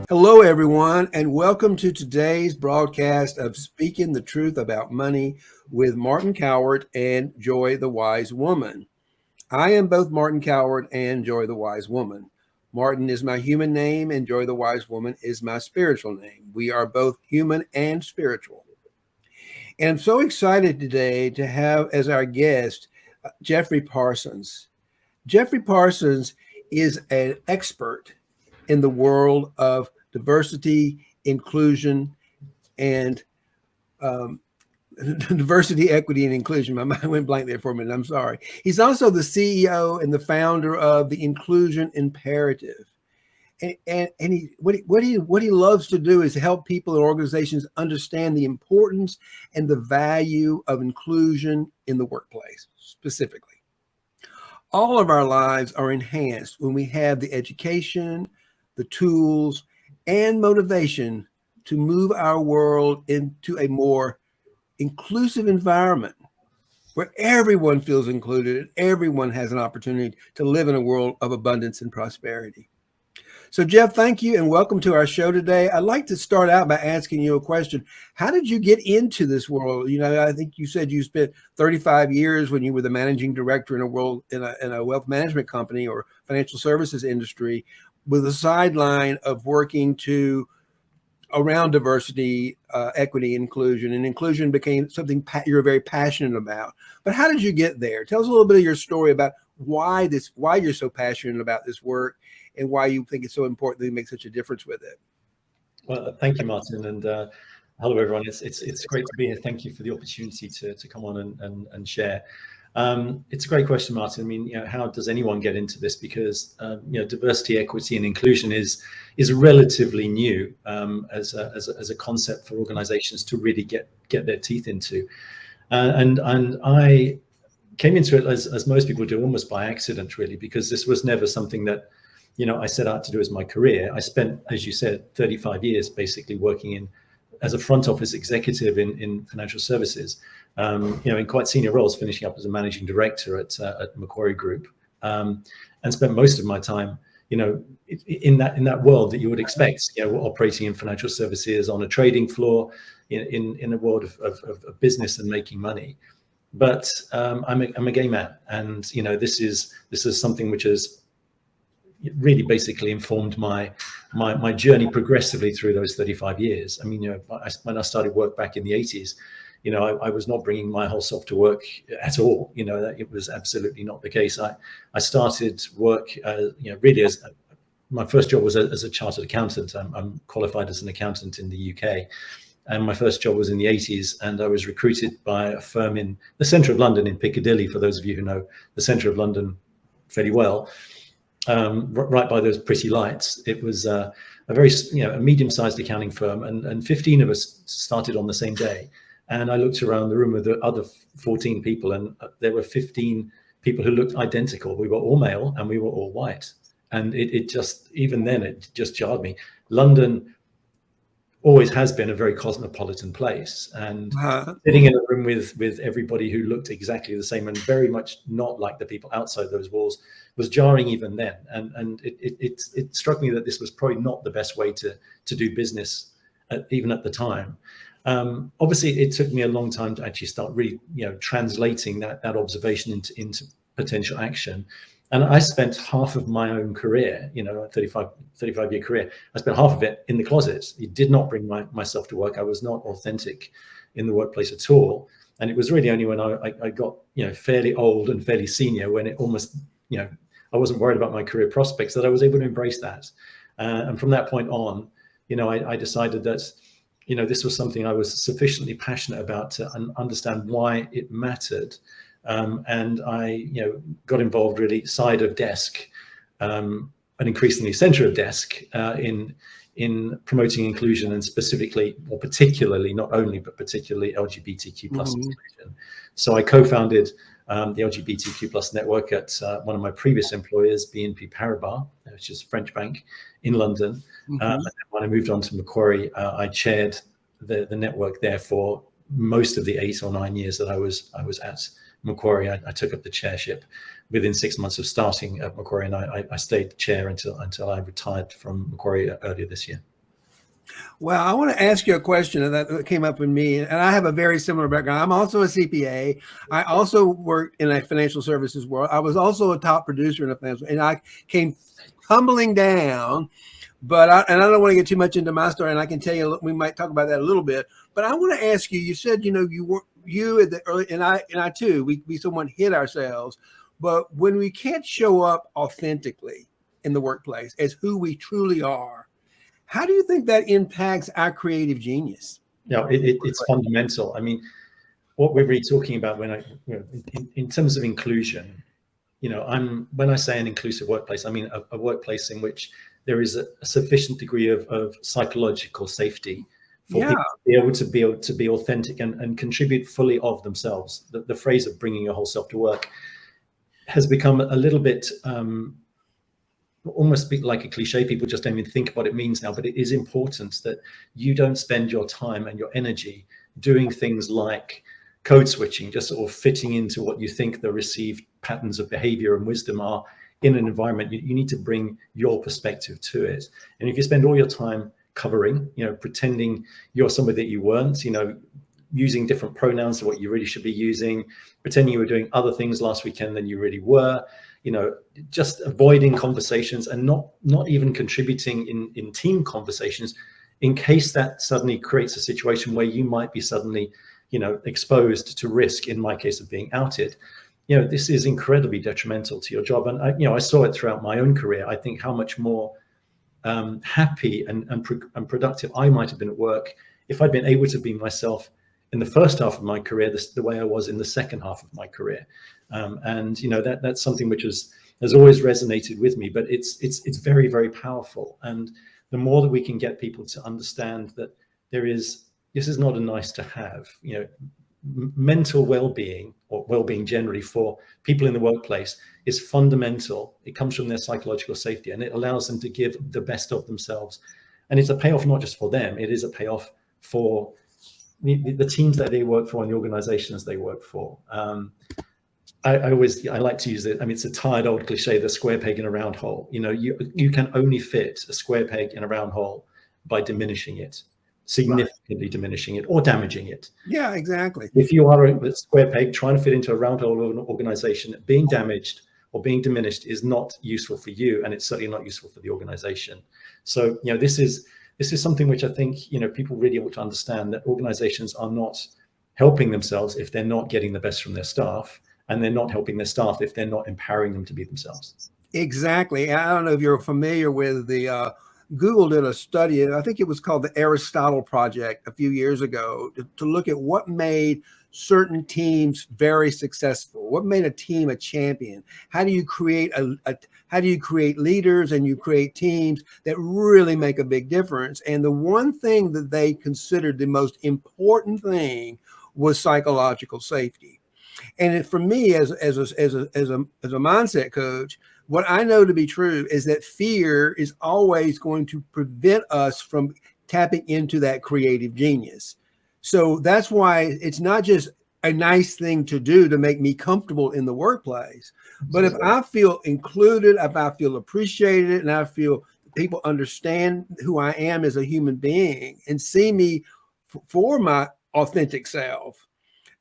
Hello, everyone, and welcome to today's broadcast of Speaking the Truth About Money with Martin Coward and Joy the Wise Woman. I am both Martin Coward and Joy the Wise Woman. Martin is my human name, and Joy the Wise Woman is my spiritual name. We are both human and spiritual. And I'm so excited today to have as our guest Geffrye Parsons. Geffrye Parsons is an expert in the world of diversity, inclusion, and diversity, equity, and inclusion. My mind went blank there for a minute. I'm sorry. He's also the CEO and the founder of the Inclusion Imperative. And what he loves to do is help people and organizations understand the importance and the value of inclusion in the workplace specifically. All of our lives are enhanced when we have the education, the tools, and motivation to move our world into a more inclusive environment where everyone feels included and everyone has an opportunity to live in a world of abundance and prosperity. So, Geff, thank you and welcome to our show today. I'd like to start out by asking you a question. How did you get into this world? You know, I think you said you spent 35 years when you were the managing director in a wealth management company or financial services industry, with a sideline of working around diversity, equity, inclusion, and inclusion became something you're very passionate about. But how did you get there? Tell us a little bit of your story about why you're so passionate about this work and why you think it's so important that you make such a difference with it. Well, thank you, Martin, and hello, everyone. It's great to be here. Thank you for the opportunity to come on and share. It's a great question, Martin. I mean, how does anyone get into this? Because diversity, equity, and inclusion is relatively new as a concept for organizations to really get their teeth into. And I came into it as most people do, almost by accident, really, because this was never something that I set out to do as my career. I spent, as you said, 35 years basically working as a front office executive in financial services, in quite senior roles, finishing up as a managing director at Macquarie Group, and spent most of my time, in that world that you would expect, operating in financial services on a trading floor, in a world of business and making money. But I'm a gay man, and this is something which has really basically informed my journey progressively through those 35 years. I mean, when I started work back in the 80s, I was not bringing my whole self to work at all. It was absolutely not the case. I started work, really as my first job was as a chartered accountant. I'm qualified as an accountant in the UK. And my first job was in the 80s, and I was recruited by a firm in the centre of London, in Piccadilly, for those of you who know the centre of London fairly well. Right by those pretty lights. It was a very a medium-sized accounting firm, and 15 of us started on the same day. And I looked around the room with the other 14 people, and there were 15 people who looked identical. We were all male and we were all white. And it just, even then, it just jarred me. London always has been a very cosmopolitan place, and sitting in a room with everybody who looked exactly the same and very much not like the people outside those walls was jarring even then. And it struck me that this was probably not the best way to do business, even at the time. Obviously, it took me a long time to actually start really translating that observation into potential action. And I spent half of my own career, a 35-year career, I spent half of it in the closet. It did not bring myself to work. I was not authentic in the workplace at all. And it was really only when I got, fairly old and fairly senior, when it almost, I wasn't worried about my career prospects, that I was able to embrace that. And from that point on, I decided that, this was something I was sufficiently passionate about to understand why it mattered. And I, got involved really side of desk, and increasingly center of desk, in promoting inclusion, and specifically, or particularly, not only, but particularly LGBTQ plus inclusion. So I co-founded the LGBTQ plus network at one of my previous employers, BNP Paribas, which is a French bank in London. And when I moved on to Macquarie, I chaired the network there for most of the 8 or 9 years that I was at Macquarie. I took up the chairship within 6 months of starting at Macquarie, and I stayed chair until I retired from Macquarie earlier this year. Well, I want to ask you a question that came up in me, and I have a very similar background. I'm also a CPA. I also worked in a financial services world. I was also a top producer in a financial, and I came tumbling down. But and I don't want to get too much into my story, and I can tell you we might talk about that a little bit. But I want to ask you. You said you at the early, and I too. We somewhat hit ourselves, but when we can't show up authentically in the workplace as who we truly are, how do you think that impacts our creative genius? It's fundamental. I mean, what we're really talking about in terms of inclusion, when I say an inclusive workplace, I mean a workplace in which there is a sufficient degree of psychological safety for people to be able to be authentic and contribute fully of themselves. The phrase of bringing your whole self to work has become a little bit almost like a cliche. People just don't even think what it means now, but it is important that you don't spend your time and your energy doing things like code switching, just sort of fitting into what you think the received patterns of behavior and wisdom are in an environment. You need to bring your perspective to it. And if you spend all your time covering, pretending you're somebody that you weren't, using different pronouns to what you really should be using, pretending you were doing other things last weekend than you really were, just avoiding conversations and not even contributing in team conversations, in case that suddenly creates a situation where you might be suddenly, exposed to risk, in my case of being outed. This is incredibly detrimental to your job. And I saw it throughout my own career. I think how much more happy and productive I might have been at work if I'd been able to be myself in the first half of my career, the way I was in the second half of my career. And that's something which has always resonated with me. But it's very, very powerful. And the more that we can get people to understand that this is not a nice to have, mental well-being, or well-being generally for people in the workplace, is fundamental. It comes from their psychological safety, and it allows them to give the best of themselves. And it's a payoff not just for them, it is a payoff for the teams that they work for and the organizations they work for. I like to use it. I mean, it's a tired old cliche, the square peg in a round hole. You can only fit a square peg in a round hole by diminishing it, significantly diminishing it or damaging it. Yeah, exactly. If you are a square peg trying to fit into a round hole of an organization, being damaged or being diminished is not useful for you, and it's certainly not useful for the organization. So, this is something which I think, people really ought to understand, that organizations are not helping themselves if they're not getting the best from their staff, and they're not helping their staff if they're not empowering them to be themselves. Exactly. I don't know if you're familiar with the Google did a study, I think it was called the Aristotle Project a few years ago, to look at what made certain teams very successful, what made a team a champion. How do you create how do you create leaders and you create teams that really make a big difference? And the one thing that they considered the most important thing was psychological safety. And for me, as a mindset coach, what I know to be true is that fear is always going to prevent us from tapping into that creative genius. So that's why it's not just a nice thing to do to make me comfortable in the workplace, but if I feel included, if I feel appreciated, and I feel people understand who I am as a human being and see me for my authentic self,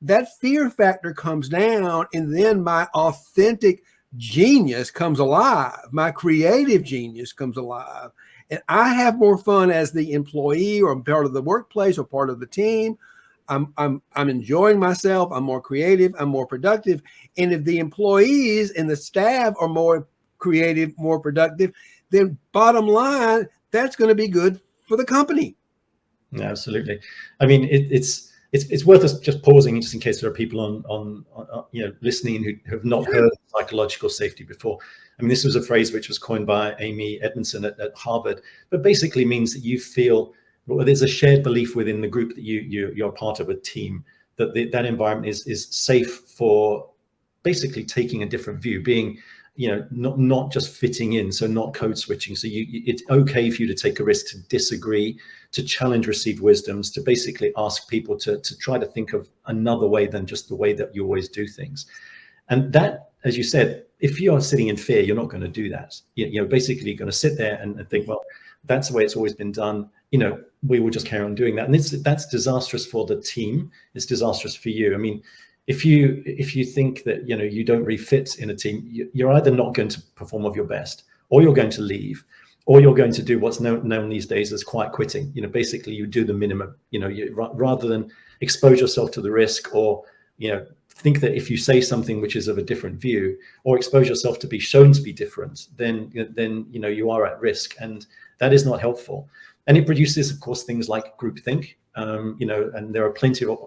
that fear factor comes down, and then my authentic genius comes alive. My creative genius comes alive, and I have more fun as the employee or part of the workplace or part of the team. I'm enjoying myself. I'm more creative. I'm more productive. And if the employees and the staff are more creative, more productive, then bottom line, that's going to be good for the company. Yeah, absolutely. I mean, it's worth us just pausing just in case there are people on listening who have not heard of psychological safety before. I mean, this was a phrase which was coined by Amy Edmondson at Harvard, but basically means that you feel, well, there's a shared belief within the group that you're part of a team, that that environment is safe for basically taking a different view, being not just fitting in, so not code switching. So it's okay for you to take a risk, to disagree, to challenge received wisdoms, to basically ask people to try to think of another way than just the way that you always do things. And that, as you said, if you're sitting in fear, you're not going to do that. Basically you're going to sit there and think, well, that's the way it's always been done, we will just carry on doing that. And that's disastrous for the team. It's disastrous for you. I mean, if you think that, you don't really fit in a team, you're either not going to perform of your best, or you're going to leave, or you're going to do what's known these days as quiet quitting. Basically you do the minimum, rather than expose yourself to the risk, or, think that if you say something which is of a different view, or expose yourself to be shown to be different, then you are at risk, and that is not helpful. And it produces, of course, things like groupthink, and there are plenty of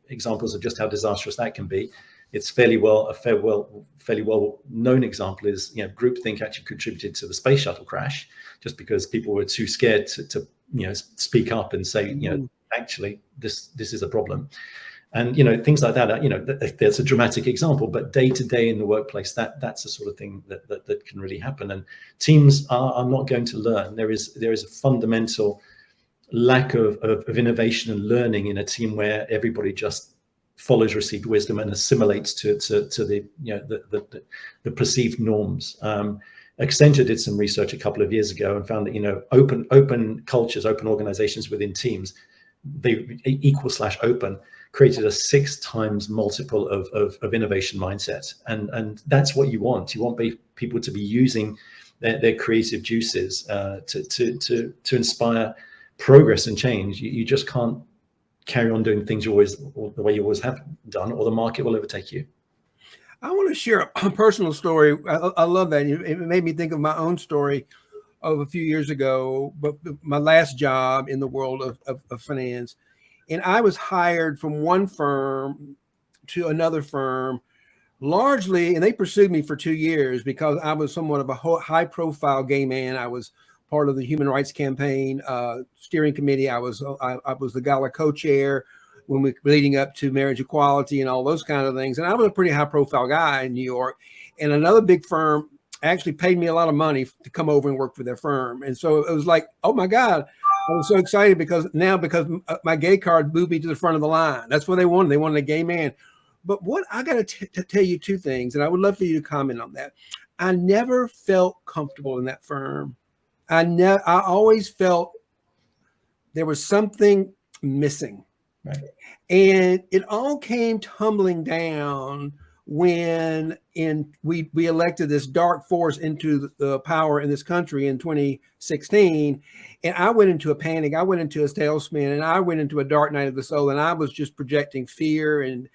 examples of just how disastrous that can be. It's fairly well known example is, groupthink actually contributed to the space shuttle crash, just because people were too scared to speak up and say, actually this is a problem. And things like that. There's a dramatic example, but day to day in the workplace, that's the sort of thing that can really happen. And teams are not going to learn. There is a fundamental lack of innovation and learning in a team where everybody just follows received wisdom and assimilates to the the perceived norms. Accenture did some research a couple of years ago and found that open cultures, open organizations within teams, they equal/open created a 6 times multiple of innovation mindset, and that's what you want. You want people to be using their creative juices to inspire progress and change. You just can't carry on doing things the way you always have done, or the market will overtake you. I want to share a personal story. I love that. It made me think of my own story of a few years ago, but my last job in the world of finance. And I was hired from one firm to another firm, largely, and they pursued me for 2 years because I was somewhat of a high profile gay man. I was part of the Human Rights Campaign steering committee. I was the gala co-chair when we were leading up to marriage equality and all those kind of things. And I was a pretty high profile guy in New York. And another big firm actually paid me a lot of money to come over and work for their firm. And so it was like, oh my God, I was so excited because my gay card moved me to the front of the line. That's what they wanted. They wanted a gay man. But what I got to tell you 2 things, and I would love for you to comment on that. I never felt comfortable in that firm. I always felt there was something missing. Right. And it all came tumbling down when we elected this dark force into the power in this country in 2016. And I went into a panic. I went into a tailspin, and I went into a dark night of the soul. And I was just projecting fear and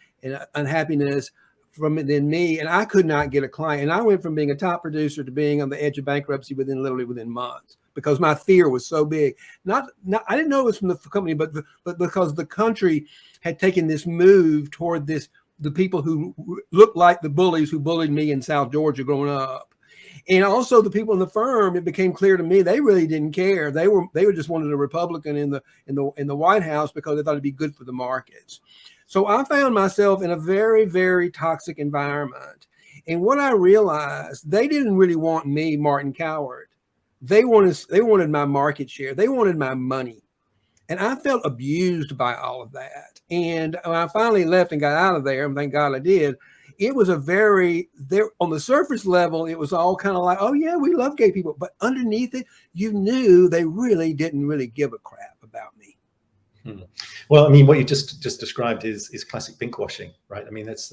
unhappiness from within me. And I could not get a client. And I went from being a top producer to being on the edge of bankruptcy literally within months, because my fear was so big. Not I didn't know it was from the company, but because the country had taken this move toward the people who looked like the bullies who bullied me in South Georgia growing up. And also the people in the firm, it became clear to me they really didn't care. They were just wanted a Republican in the White House because they thought it'd be good for the markets. So I found myself in a very, very toxic environment. And what I realized, they didn't really want me, Martin Coward. They wanted my market share. They wanted my money. And I felt abused by all of that. And when I finally left and got out of there, and thank God I did, it was on the surface level, it was all kind of like, oh yeah, we love gay people. But underneath it, you knew they really didn't really give a crap about me. Well, I mean, what you just described is classic pinkwashing, right? I mean, that's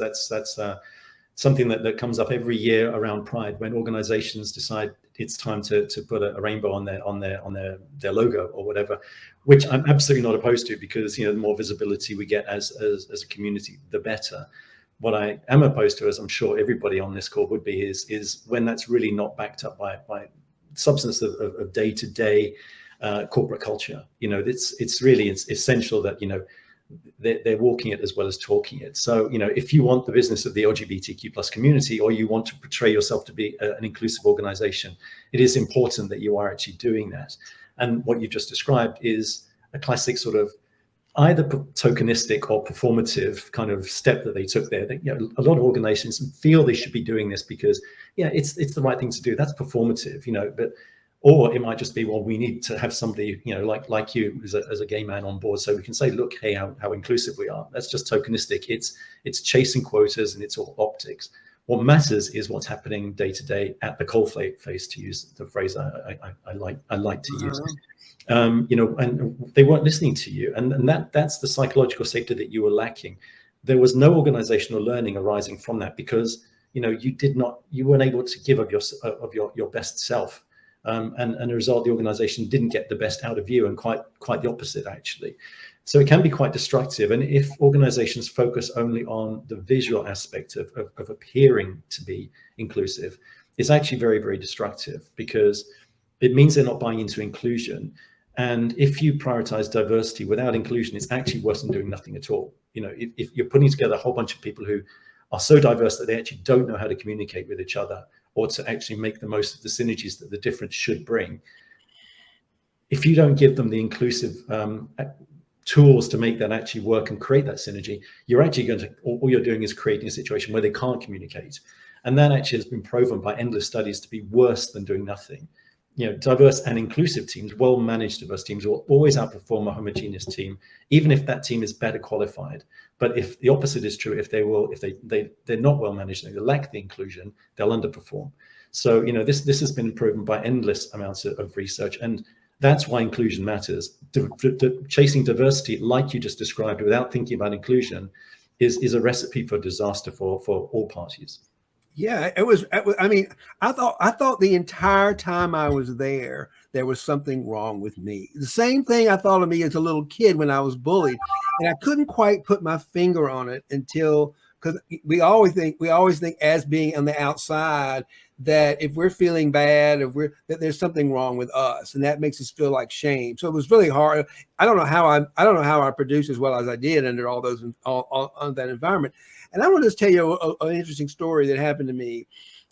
something that comes up every year around Pride, when organizations decide it's time to put a rainbow on their logo or whatever, which I'm absolutely not opposed to, because the more visibility we get as a community, the better. What I am opposed to, as I'm sure everybody on this call would be, is when that's really not backed up by substance of day-to-day corporate culture. It's really essential that they're walking it as well as talking it. So if you want the business of the LGBTQ plus community, or you want to portray yourself to be an inclusive organization, it is important that you are actually doing that. And what you just described is a classic sort of either tokenistic or performative kind of step that they took there. A lot of organizations feel they should be doing this because it's the right thing to do. That's performative, or it might just be, well, we need to have somebody, like you as a gay man on board, so we can say, look, hey, how inclusive we are. That's just tokenistic. It's chasing quotas, and it's all optics. What matters is what's happening day to day at the coalface, to use the phrase I like to use. And they weren't listening to you, and that's the psychological safety that you were lacking. There was no organizational learning arising from that, because you weren't able to give of your best self, and as a result, the organization didn't get the best out of you, and quite the opposite, actually. So it can be quite destructive. And if organizations focus only on the visual aspect of appearing to be inclusive, it's actually very, very destructive, because it means they're not buying into inclusion. And if you prioritize diversity without inclusion, it's actually worse than doing nothing at all. If you're putting together a whole bunch of people who are so diverse that they actually don't know how to communicate with each other, or to actually make the most of the synergies that the difference should bring, if you don't give them the inclusive tools to make that actually work and create that synergy, you're actually all you're doing is creating a situation where they can't communicate. And that actually has been proven by endless studies to be worse than doing nothing. Diverse and inclusive teams, well-managed diverse teams, will always outperform a homogeneous team, even if that team is better qualified. But if the opposite is true, if they're not well-managed, they lack the inclusion, they'll underperform. So, this has been proven by endless amounts of research, and that's why inclusion matters. Chasing diversity, like you just described, without thinking about inclusion, is a recipe for disaster for all parties. Yeah, it was. I mean, I thought the entire time I was there was something wrong with me. The same thing I thought of me as a little kid when I was bullied, and I couldn't quite put my finger on it until, because we always think as being on the outside that if we're feeling bad, that there's something wrong with us, and that makes us feel like shame. So it was really hard. I don't know how I produced as well as I did under all that environment. And I want to just tell you an interesting story that happened to me.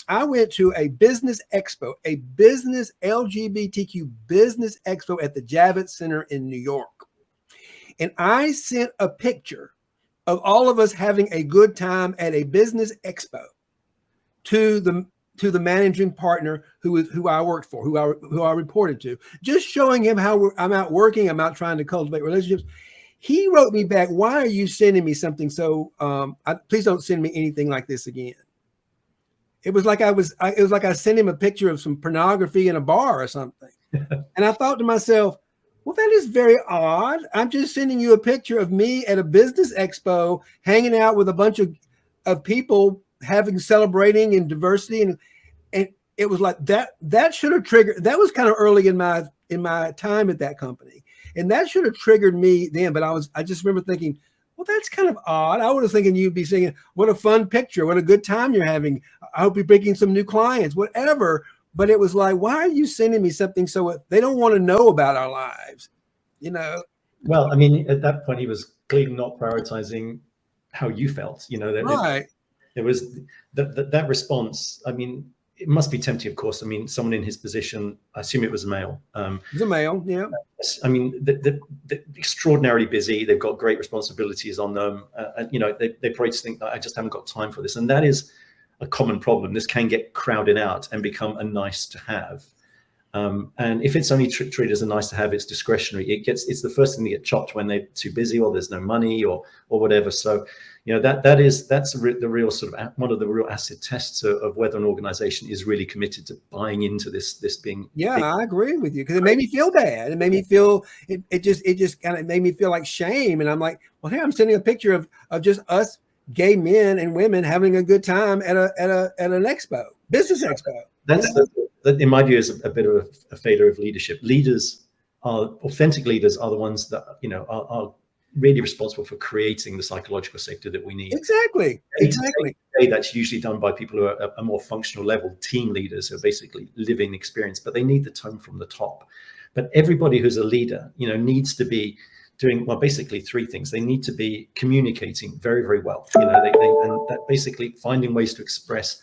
I went to a business expo, a business LGBTQ business expo at the Javits Center in New York. And I sent a picture of all of us having a good time at a business expo to the managing partner who I worked for, who I reported to, just showing him how I'm out working, I'm out trying to cultivate relationships. He wrote me back, "Why are you sending me something so? Please don't send me anything like this again." It was like I sent him a picture of some pornography in a bar or something. And I thought to myself, well, that is very odd. I'm just sending you a picture of me at a business expo, hanging out with a bunch of people, celebrating in diversity, and it was like that should have triggered. That was kind of early in my time at that company. And that should have triggered me then, but I just remember thinking, well, that's kind of odd. I would have thinking you'd be saying, what a fun picture, what a good time you're having. I hope you're bringing some new clients, whatever. But it was like, why are you sending me something so they don't want to know about our lives, Well, I mean, at that point, he was clearly not prioritizing how you felt. Right. It was that response. I mean, it must be tempting, of course. I mean, someone in his position, I assume it was a male. It's a male, yeah. I mean, they're extraordinarily busy. They've got great responsibilities on them. And, they probably just think, I just haven't got time for this. And that is a common problem. This can get crowded out and become a nice to have. And if it's only treated as a nice to have, it's discretionary. It's the first thing to get chopped when they're too busy or there's no money or whatever. So, that's the real sort of one of the real acid tests of whether an organization is really committed to buying into this being. Yeah, I agree with you, because it made me feel bad. It made me feel it just kind of made me feel like shame. And I'm like, well, hey, I'm sending a picture of just us gay men and women having a good time at an expo, business expo. That in my view is a bit of a failure of leadership. Authentic leaders are the ones that are really responsible for creating the psychological safety that we need. Exactly. That's usually done by people who are a more functional level, team leaders who are basically living the experience, but they need the tone from the top. But everybody who's a leader, needs to be doing, well, basically three things. They need to be communicating very, very well. And that basically finding ways to express,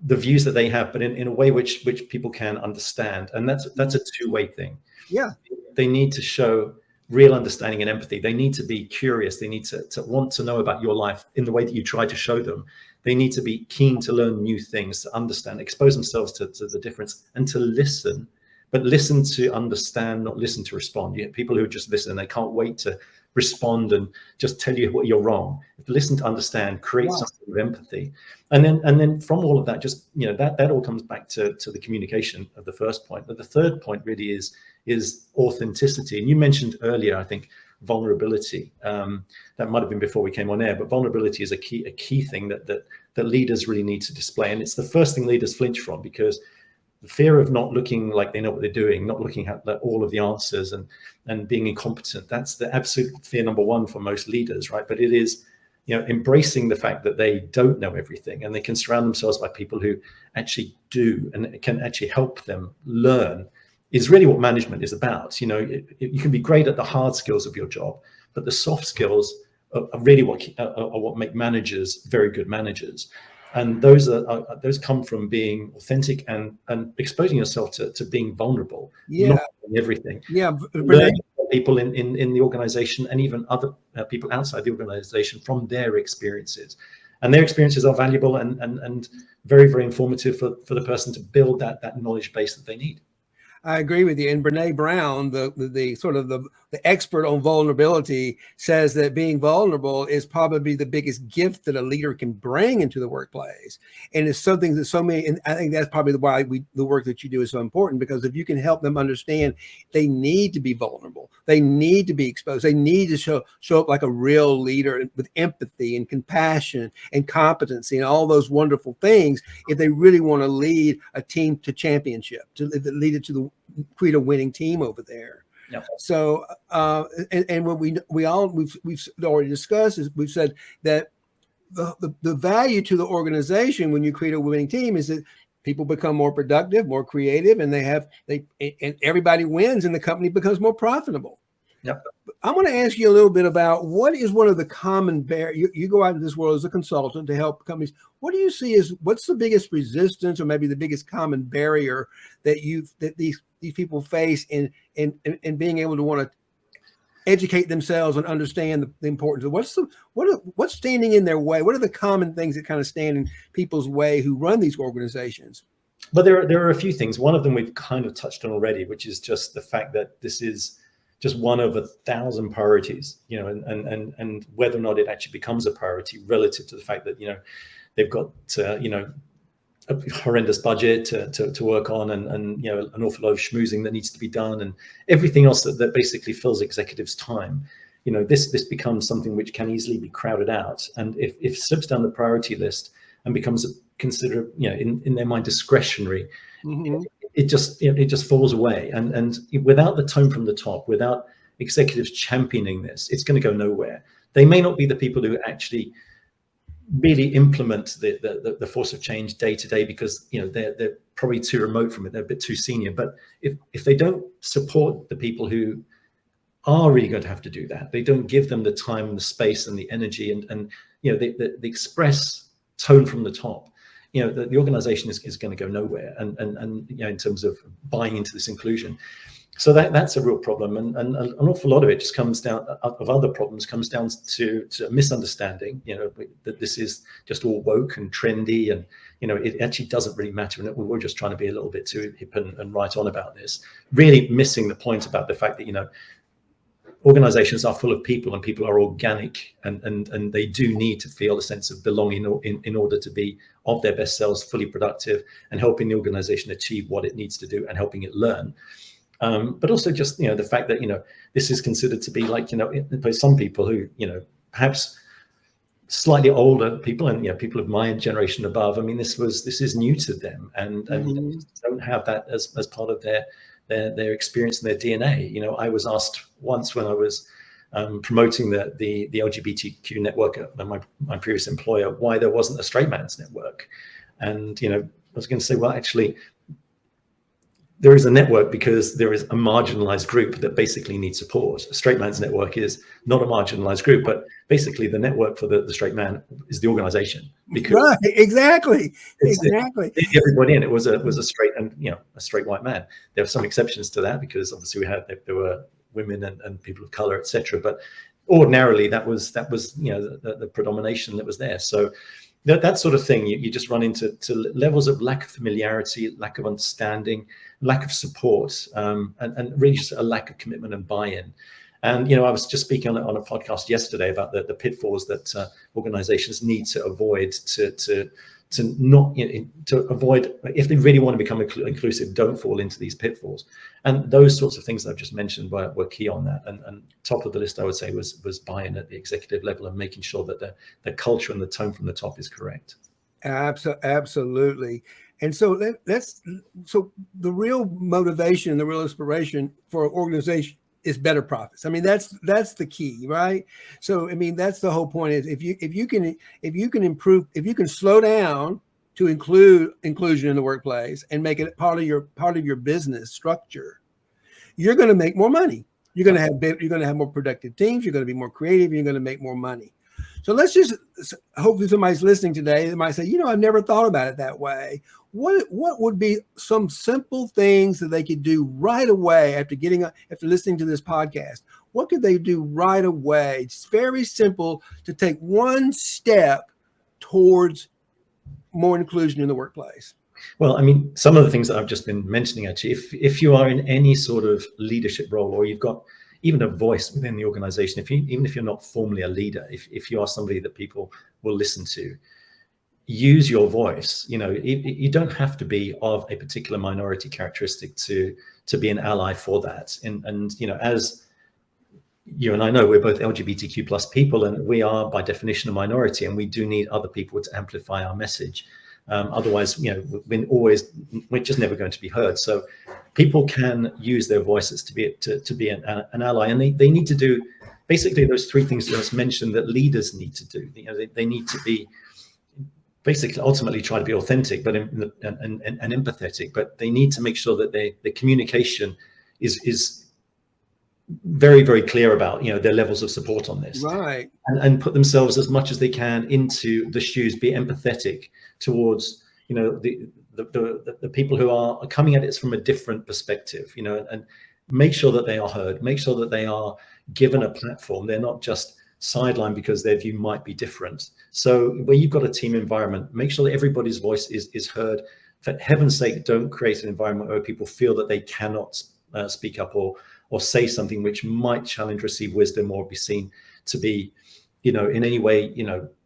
the views that they have, but in a way which people can understand. And that's a two-way thing. Yeah. They need to show real understanding and empathy. They need to be curious. They need to want to know about your life in the way that you try to show them. They need to be keen to learn new things, to understand, expose themselves to the difference, and to listen. but listen to understand, not listen to respond. You have people who just listen, they can't wait to respond and just tell you what you're wrong. Listen to understand, create something of empathy. And then from all of that, just, you know, that all comes back to the communication of the first point. But the third point really is authenticity. And you mentioned earlier, I think, vulnerability. That might have been before we came on air, but vulnerability is a key thing that leaders really need to display. And it's the first thing leaders flinch from, because the fear of not looking like they know what they're doing, not looking at all of the answers, and being incompetent, that's the absolute fear number one for most leaders, right? But it is, you know, embracing the fact that they don't know everything, and they can surround themselves by people who actually do and can actually help them learn, is really what management is about. You know, you can be great at the hard skills of your job, but the soft skills are really what make managers very good managers. And those come from being authentic and exposing yourself to being vulnerable, not knowing everything. Learning from people in the organization, and even other people outside the organization, from their experiences. And their experiences are valuable and very, very informative for the person to build that knowledge base that they need. I agree with you. And Brene Brown, the sort of the expert on vulnerability, says that being vulnerable is probably the biggest gift that a leader can bring into the workplace. And it's something that so many, and I think that's probably why the work that you do is so important, because if you can help them understand they need to be vulnerable, they need to be exposed, they need to show up like a real leader with empathy and compassion and competency and all those wonderful things, if they really want to lead a team to championship, to lead it to create a winning team over there. Yep. So and what we've already discussed is, we've said that the value to the organization when you create a winning team is that people become more productive, more creative, and and everybody wins, and the company becomes more profitable. Yep. I want to ask you a little bit about what is one of the common barriers. You go out in this world as a consultant to help companies. What do you see as, what's the biggest resistance, or maybe the biggest common barrier that these people face in being able to want to educate themselves and understand the importance of what's standing in their way? What are the common things that kind of stand in people's way who run these organizations? But there are a few things. One of them we've kind of touched on already, which is just the fact that this is just one of 1,000 priorities, you know, and whether or not it actually becomes a priority relative to the fact that, you know, they've got, you know, a horrendous budget to work on, and you know, an awful lot of schmoozing that needs to be done, and everything else that basically fills executives' time. You know, this becomes something which can easily be crowded out, and if it slips down the priority list and becomes considered, you know, in their mind, discretionary, it just falls away. And without the tone from the top, without executives championing this, it's going to go nowhere. They may not be the people who actually really implement the force of change day to day, because, you know, they're probably too remote from it, they're a bit too senior. But if they don't support the people who are really going to have to do that, they don't give them the time and the space and the energy and you know, the express tone from the top, you know, the organization is going to go nowhere, and you know, in terms of buying into this inclusion. So that's a real problem, and an awful lot of it just comes down, of other problems, comes down to a misunderstanding, you know, that this is just all woke and trendy, and, you know, it actually doesn't really matter, and we're just trying to be a little bit too hip and right on about this, really missing the point about the fact that, you know, organizations are full of people, and people are organic, and they do need to feel a sense of belonging in order to be of their best selves, fully productive, and helping the organization achieve what it needs to do, and helping it learn. But also just, you know, the fact that, you know, this is considered to be like, you know, by some people who, you know, perhaps slightly older people, and, you know, people of my generation above, I mean, this is new to them, and don't have that as part of their experience and their DNA. You know, I was asked once when I was promoting the LGBTQ network at my previous employer, why there wasn't a straight man's network. And, you know, I was going to say, well, actually, there is a network because there is a marginalized group that basically needs support. A straight man's network is not a marginalized group, but basically the network for the straight man is the organization. Because right, exactly. Everybody in it was a straight, and, you know, a straight white man. There were some exceptions to that, because obviously there were women and people of color, etc. But ordinarily that was you know, the predomination that was there. So that sort of thing, you just run into levels of lack of familiarity, lack of understanding, lack of support, and really just a lack of commitment and buy-in. And, I was just speaking on a podcast yesterday about the pitfalls that organizations need to avoid to avoid, if they really want to become inclusive, don't fall into these pitfalls. And those sorts of things that I've just mentioned were key on that. And top of the list, I would say, was buy-in at the executive level and making sure that the culture and the tone from the top is correct. Absolutely. And so so the real motivation, the real inspiration for an organization is better profits. I mean, that's the key, right? So, I mean, that's the whole point is if you can improve, if you can slow down to include inclusion in the workplace and make it part of your business structure, you're going to make more money. You're going to have more productive teams. You're going to be more creative. You're going to make more money. So let's just, hopefully somebody's listening today that might say, I've never thought about it that way. What would be some simple things that they could do right away after listening to this podcast? What could they do right away? It's very simple to take one step towards more inclusion in the workplace. Well, I mean, some of the things that I've just been mentioning, actually, if you are in any sort of leadership role, or you've got even a voice within the organization, even if you're not formally a leader, if you are somebody that people will listen to, use your voice. You don't have to be of a particular minority characteristic to be an ally for that. And as you and I know, we're both LGBTQ plus people, and we are by definition a minority, and we do need other people to amplify our message. Otherwise, we're just never going to be heard. So people can use their voices to be an ally, and they need to do basically those three things you just mentioned that leaders need to do. They need to be basically ultimately try to be authentic, but and empathetic. But they need to make sure that the communication is very, very clear about their levels of support on this, right? And put themselves as much as they can into the shoes, be empathetic towards the people who are coming at it from a different perspective, and make sure that they are heard, make sure that they are given a platform. They're not just sidelined because their view might be different. So where you've got a team environment, make sure that everybody's voice is heard. For heaven's sake, don't create an environment where people feel that they cannot speak up or say something which might challenge received wisdom or be seen to be, in any way,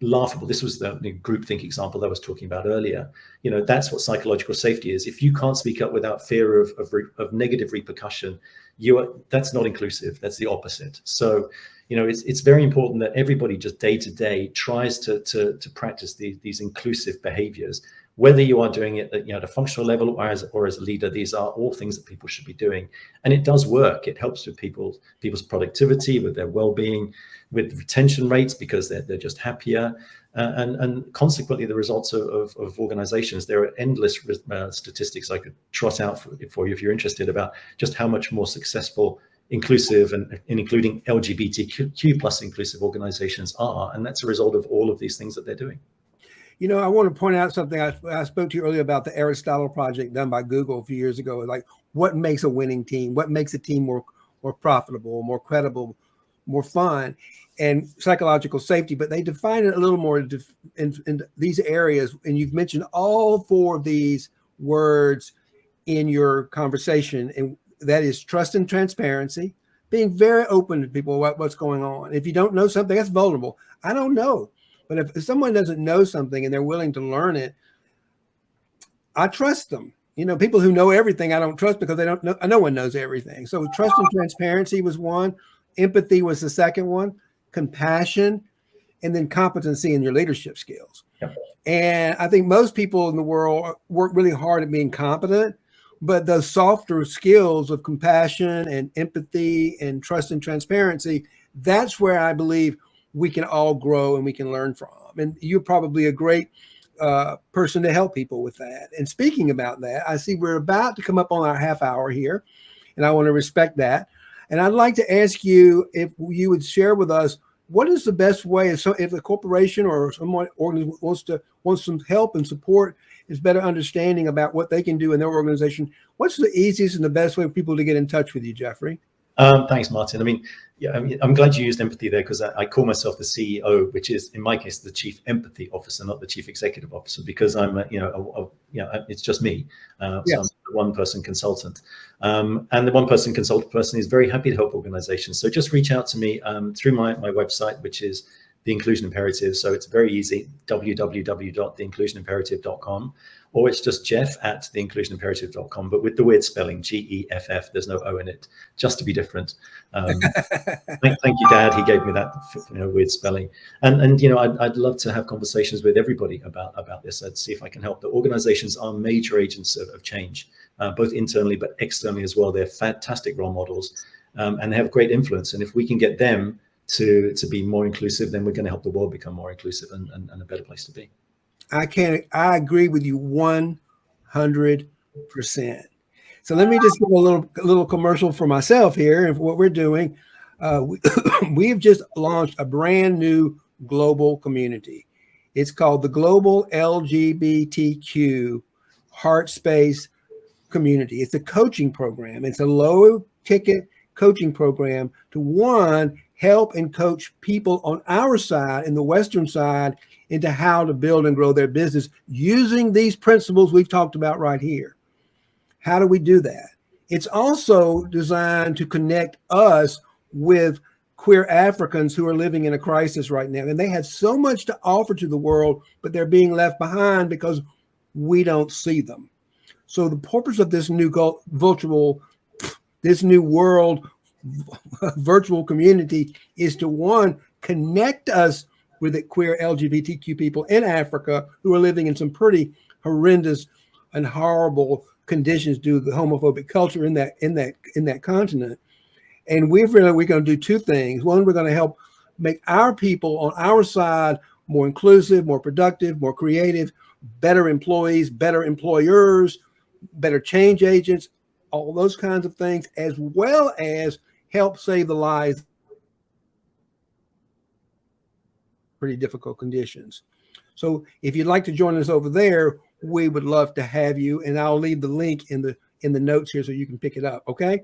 laughable. This was the groupthink example that I was talking about earlier. That's what psychological safety is. If you can't speak up without fear of negative repercussion, that's not inclusive. That's the opposite. So, it's very important that everybody just day to day tries to practice these inclusive behaviors. Whether you are doing it at a functional level or as a leader, these are all things that people should be doing. And it does work. It helps with people's productivity, with their well-being, with retention rates, because they're just happier. And consequently, the results of organizations, there are endless statistics I could trot out for you if you're interested, about just how much more successful, inclusive, and including LGBTQ plus inclusive organizations are. And that's a result of all of these things that they're doing. I want to point out something. I spoke to you earlier about the Aristotle project done by Google a few years ago. Like, what makes a winning team? What makes a team more profitable, more credible, more fun, and psychological safety? But they define it a little more in these areas. And you've mentioned all four of these words in your conversation. And that is trust and transparency, being very open to people about what's going on. If you don't know something, that's vulnerable. I don't know. But if someone doesn't know something and they're willing to learn it, I trust them. People who know everything, I don't trust, because they don't know. No one knows everything. So trust and transparency was one. Empathy was the second one. Compassion, and then competency in your leadership skills. Yep. And I think most people in the world work really hard at being competent, but those softer skills of compassion and empathy and trust and transparency, that's where I believe we can all grow and we can learn from. And you're probably a great person to help people with that. And speaking about that, I see we're about to come up on our half hour here, and I want to respect that. And I'd like to ask you if you would share with us, what is the best way if a corporation or someone wants some help and support, is better understanding about what they can do in their organization, what's the easiest and the best way for people to get in touch with you, Geffrye? Thanks, Martin. I mean, yeah, I'm glad you used empathy there, because I call myself the CEO, which is in my case the Chief Empathy Officer, not the Chief Executive Officer, because I'm, it's just me. So Yes. I'm a one-person consultant, and the one-person consultant person is very happy to help organizations. So just reach out to me through my website, which is The Inclusion Imperative. So it's very easy, www.theinclusionimperative.com, or it's just Geff@theinclusionimperative.com, but with the weird spelling, Geff. There's no O in it, just to be different. Thank you, Dad. He gave me that weird spelling. And I'd love to have conversations with everybody about this. I'd see if I can help. The organizations are major agents of change, both internally but externally as well. They're fantastic role models, and they have great influence. And if we can get them to be more inclusive, then we're going to help the world become more inclusive and a better place to be. I agree with you 100%. So let me just give a little commercial for myself here and for what we're doing. We've just launched a brand new global community. It's called the Global LGBTQ Heart Space Community. It's a coaching program. It's a low ticket coaching program to help and coach people on our side, in the Western side, into how to build and grow their business using these principles we've talked about right here. How do we do that? It's also designed to connect us with queer Africans who are living in a crisis right now. And they have so much to offer to the world, but they're being left behind because we don't see them. So the purpose of this new world virtual community is to, connect us with the queer LGBTQ people in Africa who are living in some pretty horrendous and horrible conditions due to the homophobic culture in that continent. And we're going to do two things. One, we're going to help make our people on our side more inclusive, more productive, more creative, better employees, better employers, better change agents, all those kinds of things, as well as help save the lives in pretty difficult conditions. So if you'd like to join us over there, we would love to have you. And I'll leave the link in the notes here so you can pick it up. Okay.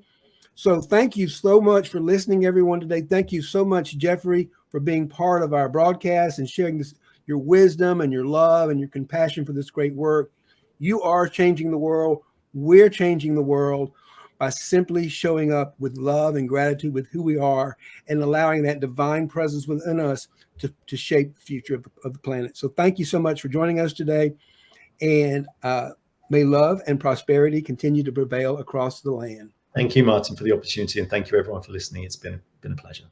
So thank you so much for listening, everyone, today. Thank you so much, Geffrye, for being part of our broadcast and sharing your wisdom and your love and your compassion for this great work. You are changing the world. We're changing the world by simply showing up with love and gratitude with who we are and allowing that divine presence within us to shape the future of the planet. So thank you so much for joining us today. And may love and prosperity continue to prevail across the land. Thank you, Martin, for the opportunity, and thank you, everyone, for listening. It's been a pleasure.